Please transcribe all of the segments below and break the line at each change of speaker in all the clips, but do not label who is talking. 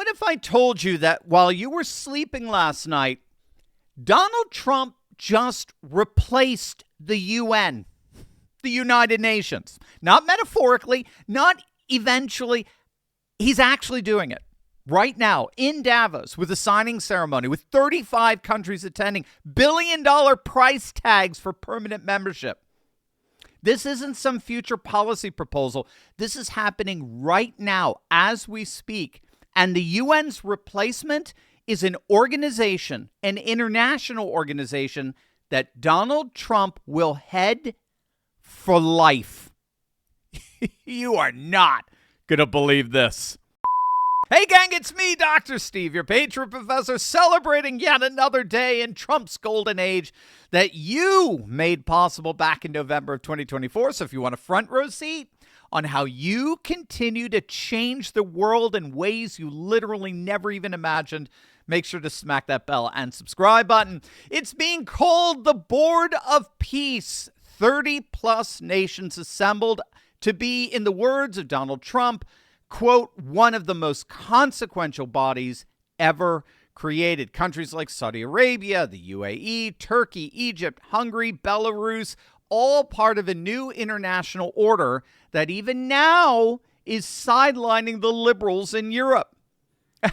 what if I told you that while you were sleeping last night, Donald Trump just replaced the UN, the United Nations? Not metaphorically, not eventually. He's actually doing it right now in Davos with a signing ceremony with 35 countries attending, billion-dollar price tags for permanent membership. This isn't some future policy proposal. This is happening right now as we speak. And the UN's replacement is an organization, an international organization that Donald Trump will head for life. You are not going to believe this. Hey gang, it's me, Dr. Steve, your Patriot Professor, celebrating yet another day in Trump's golden age that you made possible back in November of 2024. So if you want a front row seat on how you continue to change the world in ways you literally never even imagined, make sure to smack that bell and subscribe button. It's being called the Board of Peace. 30-plus nations assembled to be, in the words of Donald Trump, quote, one of the most consequential bodies ever created. Countries like Saudi Arabia, the UAE, Turkey, Egypt, Hungary, Belarus, all part of a new international order that even now is sidelining the liberals in Europe.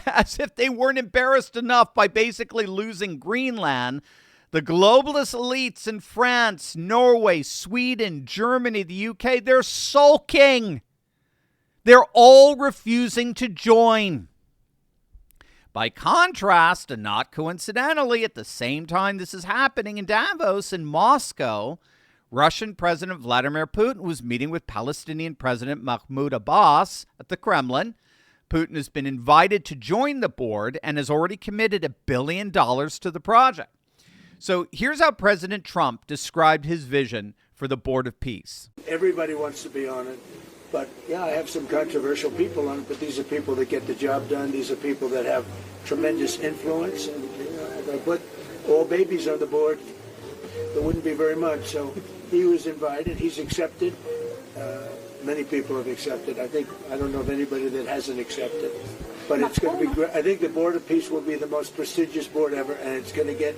As if they weren't embarrassed enough by basically losing Greenland, the globalist elites in France, Norway, Sweden, Germany, the UK, they're sulking. They're all refusing to join. By contrast, and not coincidentally, at the same time this is happening in Davos in Moscow, Russian President Vladimir Putin was meeting with Palestinian President Mahmoud Abbas at the Kremlin. Putin has been invited to join the board and has already committed $1 billion to the project. So here's how President Trump described his vision for the Board of Peace.
Everybody wants to be on it. But, yeah, I have some controversial people on it, but these are people that get the job done. These are people that have tremendous influence. And if I put all babies on the board, there wouldn't be very much. So he was invited. He's accepted. Many people have accepted. I don't know of anybody that hasn't accepted. But it's going to be great. I think the Board of Peace will be the most prestigious board ever, and it's going to get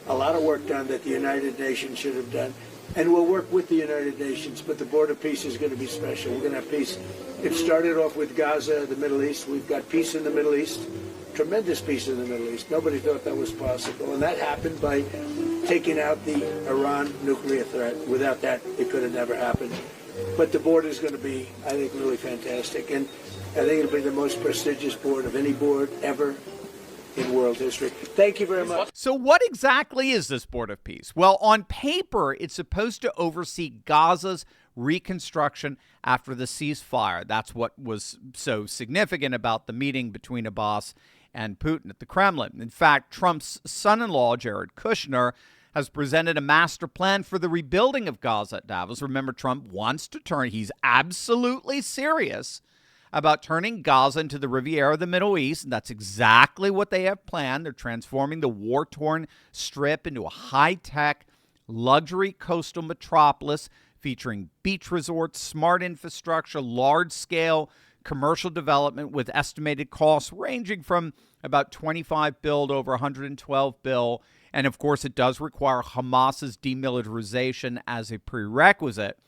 a lot of work done that the United Nations should have done. And we'll work with the United Nations, but the Board of Peace is going to be special. We're going to have peace. It started off with Gaza, the Middle East. We've got peace in the Middle East, tremendous peace in the Middle East. Nobody thought that was possible. And that happened by taking out the Iran nuclear threat. Without that, it could have never happened. But the board is going to be, I think, really fantastic. And I think it'll be the most prestigious board of any board ever in world history. Thank you very much.
So what exactly is this Board of Peace? Well, on paper, it's supposed to oversee Gaza's reconstruction after the ceasefire. That's what was so significant about the meeting between Abbas and Putin at the Kremlin. In fact, Trump's son-in-law, Jared Kushner, has presented a master plan for the rebuilding of Gaza at Davos. Remember, Trump wants to he's absolutely serious about turning Gaza into the Riviera of the Middle East, and that's exactly what they have planned. They're transforming the war-torn strip into a high-tech, luxury coastal metropolis featuring beach resorts, smart infrastructure, large-scale commercial development with estimated costs ranging from about $25 billion to over $112 billion. And, of course, it does require Hamas's demilitarization as a prerequisite.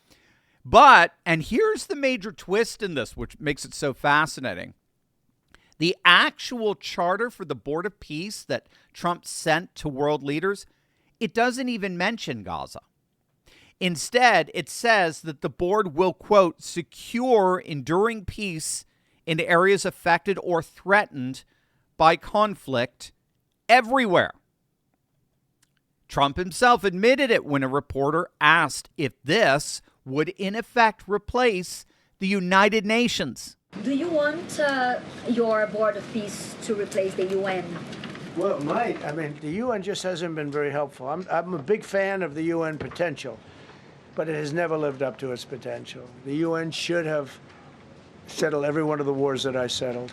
But, and here's the major twist in this, which makes it so fascinating. The actual charter for the Board of Peace that Trump sent to world leaders, it doesn't even mention Gaza. Instead, it says that the board will, quote, secure enduring peace in areas affected or threatened by conflict everywhere. Trump himself admitted it when a reporter asked if this would in effect replace the United Nations.
Do you want your Board of Peace to replace the UN?
Well, it might. I mean, the UN just hasn't been very helpful. I'm a big fan of the UN potential, but it has never lived up to its potential. The UN should have settled every one of the wars that I settled.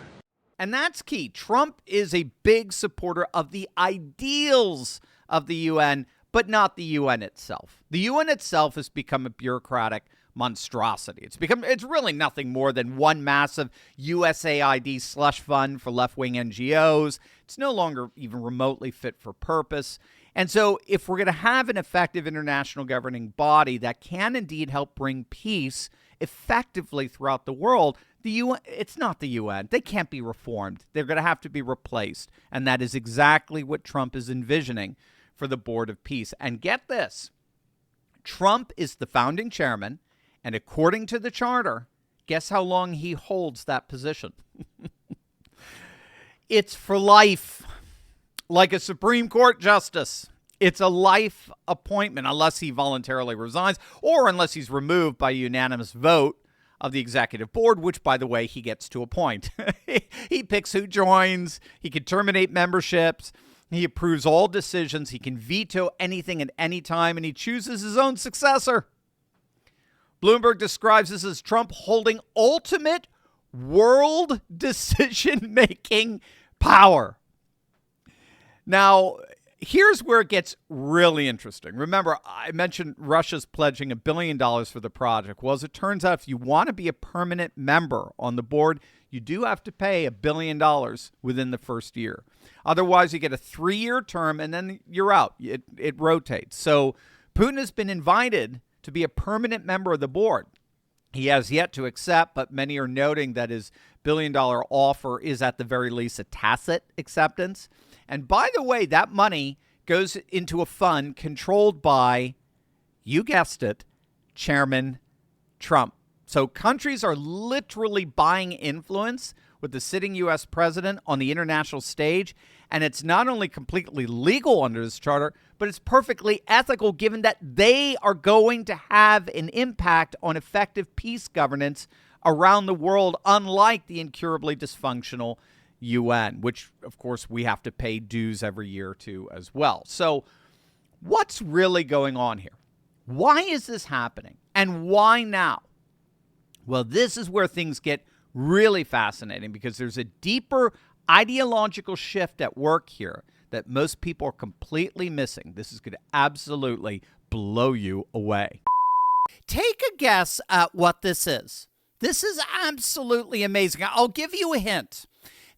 And that's key. Trump is a big supporter of the ideals of the UN, but not the UN itself. The UN itself has become a bureaucratic monstrosity. It's really nothing more than one massive USAID slush fund for left-wing NGOs. It's no longer even remotely fit for purpose. And so if we're going to have an effective international governing body that can indeed help bring peace effectively throughout the world, the UN, it's not the UN. They can't be reformed. They're going to have to be replaced. And that is exactly what Trump is envisioning for the Board of Peace. And get this, Trump is the founding chairman, and according to the charter, guess how long he holds that position? It's for life, like a Supreme Court justice. It's a life appointment unless he voluntarily resigns or unless he's removed by a unanimous vote of the executive board, which, by the way, he gets to appoint. He picks who joins. He can terminate memberships. He approves all decisions. He can veto anything at any time, and he chooses his own successor. Bloomberg describes this as Trump holding ultimate world decision-making power. Now, here's where it gets really interesting. Remember, I mentioned Russia's pledging $1 billion for the project. Well, as it turns out, if you want to be a permanent member on the board, you do have to pay $1 billion within the first year. Otherwise, you get a 3-year term, and then you're out. It rotates. So Putin has been invited to be a permanent member of the board. He has yet to accept, but many are noting that his $1 billion offer is at the very least a tacit acceptance. And by the way, that money goes into a fund controlled by, you guessed it, Chairman Trump. So countries are literally buying influence with the sitting U.S. president on the international stage. And it's not only completely legal under this charter, but it's perfectly ethical given that they are going to have an impact on effective peace governance around the world, unlike the incurably dysfunctional UN, which, of course, we have to pay dues every year to as well. So what's really going on here? Why is this happening? And why now? Well, this is where things get really fascinating because there's a deeper ideological shift at work here that most people are completely missing. This is going to absolutely blow you away. Take a guess at what this is. This is absolutely amazing. I'll give you a hint.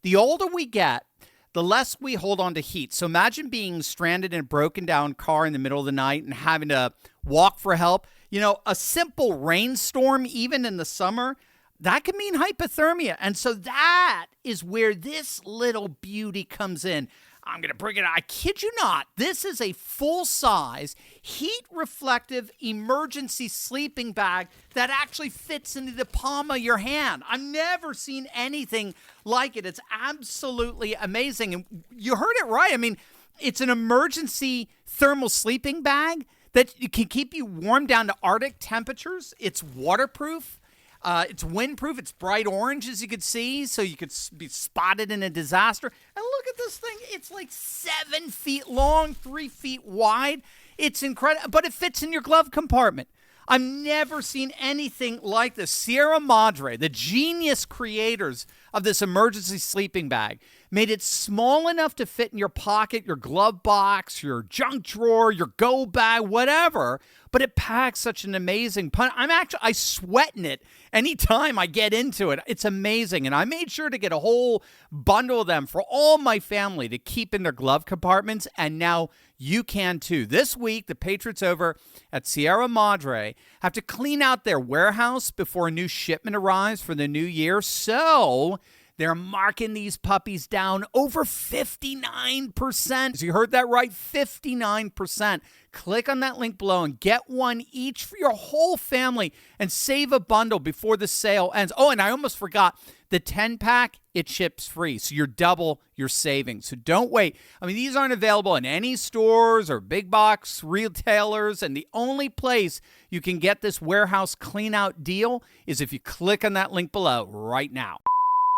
The older we get, the less we hold on to heat. So imagine being stranded in a broken down car in the middle of the night and having to walk for help. You know, a simple rainstorm, even in the summer, that can mean hypothermia. And so that is where this little beauty comes in. I'm going to bring it out. I kid you not. This is a full-size, heat-reflective emergency sleeping bag that actually fits into the palm of your hand. I've never seen anything like it. It's absolutely amazing. And you heard it right. I mean, it's an emergency thermal sleeping bag that can keep you warm down to Arctic temperatures. It's waterproof. It's windproof. It's bright orange, as you could see, so you could be spotted in a disaster. And look at this thing. It's like 7 feet long, 3 feet wide. It's incredible, but it fits in your glove compartment. I've never seen anything like this. Sierra Madre, the genius creators of this emergency sleeping bag, made it small enough to fit in your pocket, your glove box, your junk drawer, your go bag, whatever. But it packs such an amazing punch. I sweat in it anytime I get into it. It's amazing. And I made sure to get a whole bundle of them for all my family to keep in their glove compartments. And now you can too. This week, the Patriots over at Sierra Madre have to clean out their warehouse before a new shipment arrives for the new year. So they're marking these puppies down over 59%. So you heard that right, 59%. Click on that link below and get one each for your whole family and save a bundle before the sale ends. Oh, and I almost forgot, the 10-pack, it ships free. So you're double your savings. So don't wait. I mean, these aren't available in any stores or big box retailers. And the only place you can get this warehouse clean out deal is if you click on that link below right now.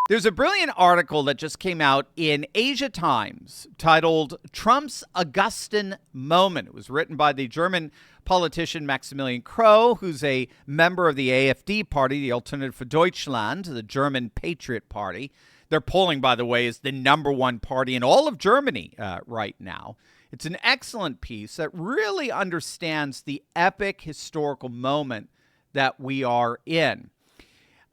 There's a brilliant article that just came out in Asia Times titled Trump's Augustan Moment. It was written by the German politician Maximilian Krog, who's a member of the AfD party, the Alternative for Deutschland, the German Patriot Party. Their polling, by the way, is the #1 party in all of Germany right now. It's an excellent piece that really understands the epic historical moment that we are in.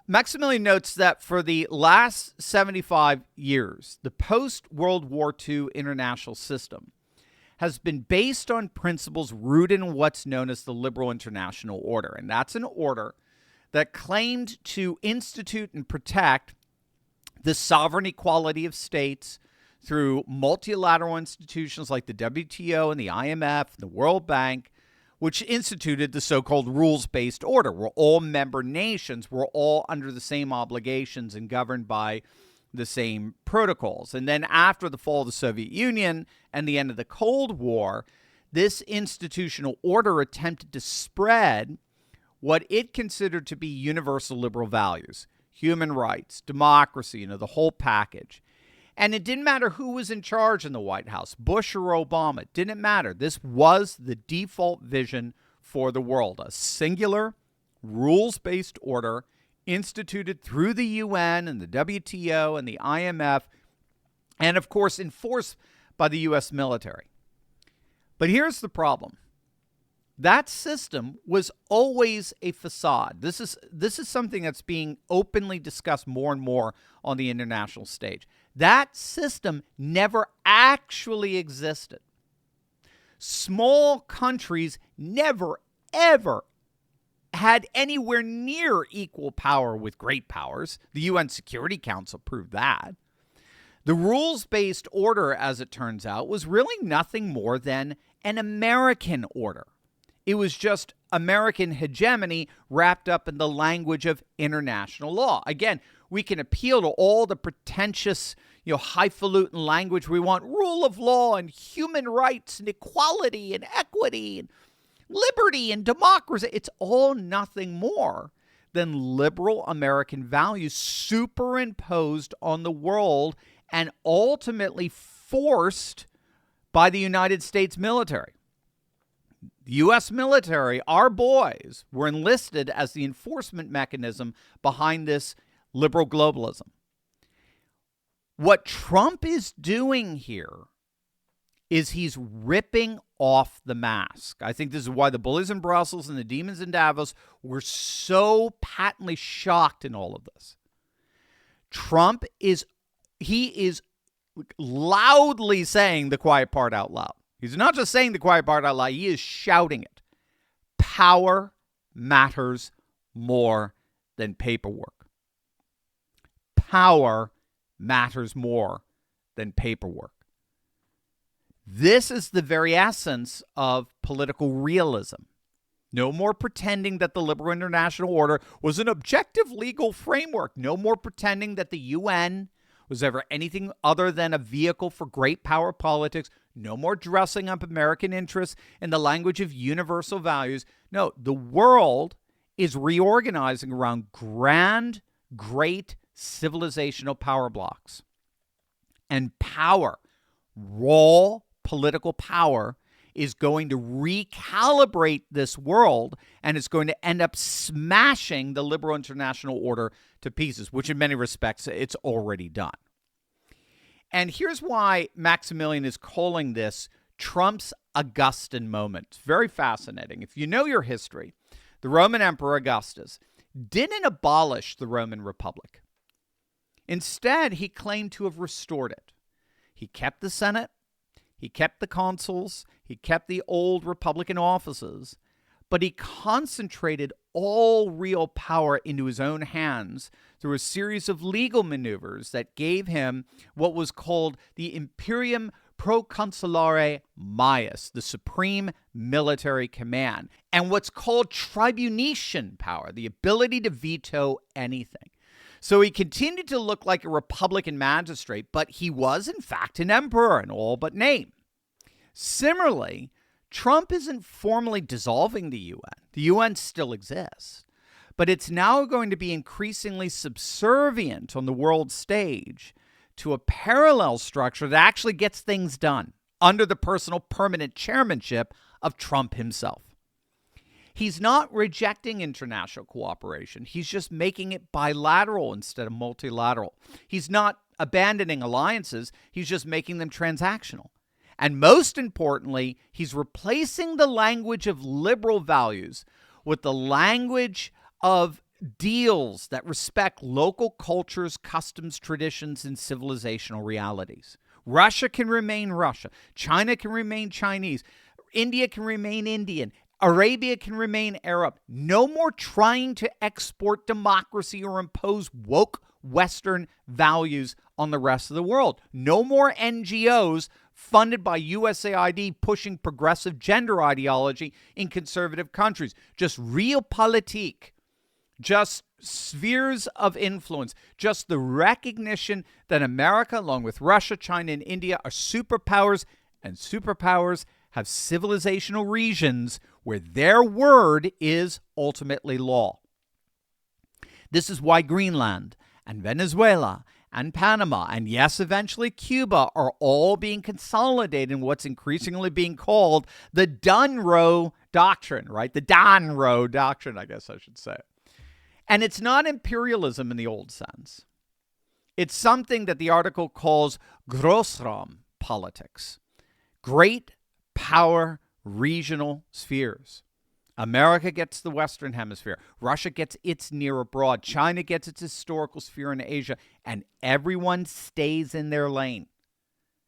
Maximilian notes that for the last 75 years, the post-World War II international system has been based on principles rooted in what's known as the liberal international order. And that's an order that claimed to institute and protect the sovereign equality of states through multilateral institutions like the WTO and the IMF, and the World Bank, which instituted the so-called rules-based order, where all member nations were all under the same obligations and governed by the same protocols. And then after the fall of the Soviet Union and the end of the Cold War, this institutional order attempted to spread what it considered to be universal liberal values, human rights, democracy, the whole package. And it didn't matter who was in charge in the White House, Bush or Obama. It didn't matter. This was the default vision for the world, a singular, rules-based order instituted through the UN and the WTO and the IMF, and of course enforced by the U.S. military. But here's the problem. That system was always a facade. This is something that's being openly discussed more and more on the international stage. That system never actually existed. Small countries never, ever had anywhere near equal power with great powers. The UN Security Council proved that. The rules-based order, as it turns out, was really nothing more than an American order. It was just American hegemony wrapped up in the language of international law. Again, we can appeal to all the pretentious, highfalutin language we want, rule of law and human rights and equality and equity and liberty and democracy. It's all nothing more than liberal American values superimposed on the world and ultimately forced by the United States military. The U.S. military, our boys, were enlisted as the enforcement mechanism behind this liberal globalism. What Trump is doing here is he's ripping off the mask. I think this is why the bullies in Brussels and the demons in Davos were so patently shocked in all of this. Trump is loudly saying the quiet part out loud. He's not just saying the quiet part out loud, he is shouting it. Power matters more than paperwork. Power matters more than paperwork. This is the very essence of political realism. No more pretending that the liberal international order was an objective legal framework. No more pretending that the UN was ever anything other than a vehicle for great power politics. No more dressing up American interests in the language of universal values. No, the world is reorganizing around grand, great civilizational power blocks. And power, raw political power, is going to recalibrate this world, and it's going to end up smashing the liberal international order to pieces, which in many respects it's already done. And here's why Maximilian is calling this Trump's Augustan moment. It's very fascinating. If you know your history, the Roman Emperor Augustus didn't abolish the Roman Republic. Instead, he claimed to have restored it. He kept the Senate, he kept the consuls, he kept the old Republican offices, but he concentrated all real power into his own hands through a series of legal maneuvers that gave him what was called the Imperium Proconsulare Maius, the supreme military command, and what's called tribunician power, the ability to veto anything. So he continued to look like a Republican magistrate, but he was, in fact, an emperor in all but name. Similarly, Trump isn't formally dissolving the UN. The UN still exists, but it's now going to be increasingly subservient on the world stage to a parallel structure that actually gets things done under the personal permanent chairmanship of Trump himself. He's not rejecting international cooperation. He's just making it bilateral instead of multilateral. He's not abandoning alliances. He's just making them transactional. And most importantly, he's replacing the language of liberal values with the language of deals that respect local cultures, customs, traditions, and civilizational realities. Russia can remain Russia. China can remain Chinese. India can remain Indian. Arabia can remain Arab. No more trying to export democracy or impose woke Western values on the rest of the world. No more NGOs funded by USAID pushing progressive gender ideology in conservative countries. Just realpolitik. Just spheres of influence. Just the recognition that America, along with Russia, China, and India, are superpowers, and superpowers have civilizational regions where their word is ultimately law. This is why Greenland and Venezuela and Panama and, yes, eventually Cuba are all being consolidated in what's increasingly being called the Dunroe Doctrine, right? The Dunroe Doctrine, I guess I should say. And it's not imperialism in the old sense. It's something that the article calls Großraum politics. Great power regional spheres. America gets the Western Hemisphere. Russia gets its near abroad. China gets its historical sphere in Asia. And everyone stays in their lane.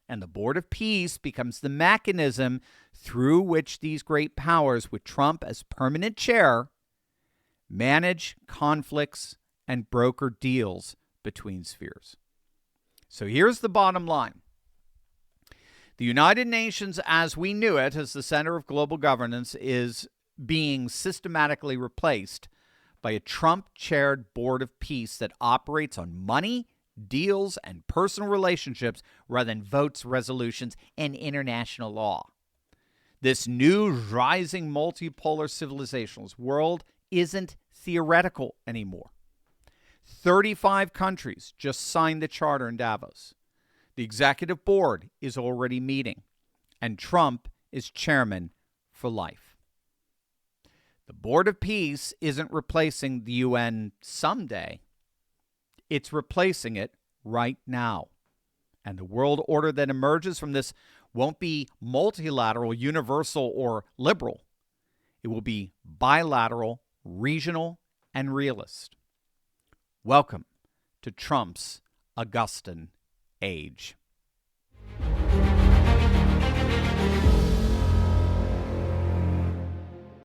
And the Board of Peace becomes the mechanism through which these great powers, with Trump as permanent chair, manage conflicts and broker deals between spheres. So here's the bottom line. The United Nations, as we knew it, as the center of global governance, is being systematically replaced by a Trump-chaired Board of Peace that operates on money, deals, and personal relationships rather than votes, resolutions, and international law. This new rising multipolar civilizationalist world isn't theoretical anymore. 35 countries just signed the charter in Davos. The executive board is already meeting, and Trump is chairman for life. The Board of Peace isn't replacing the UN someday. It's replacing it right now. And the world order that emerges from this won't be multilateral, universal, or liberal. It will be bilateral, regional, and realist. Welcome to Trump's Augustan age.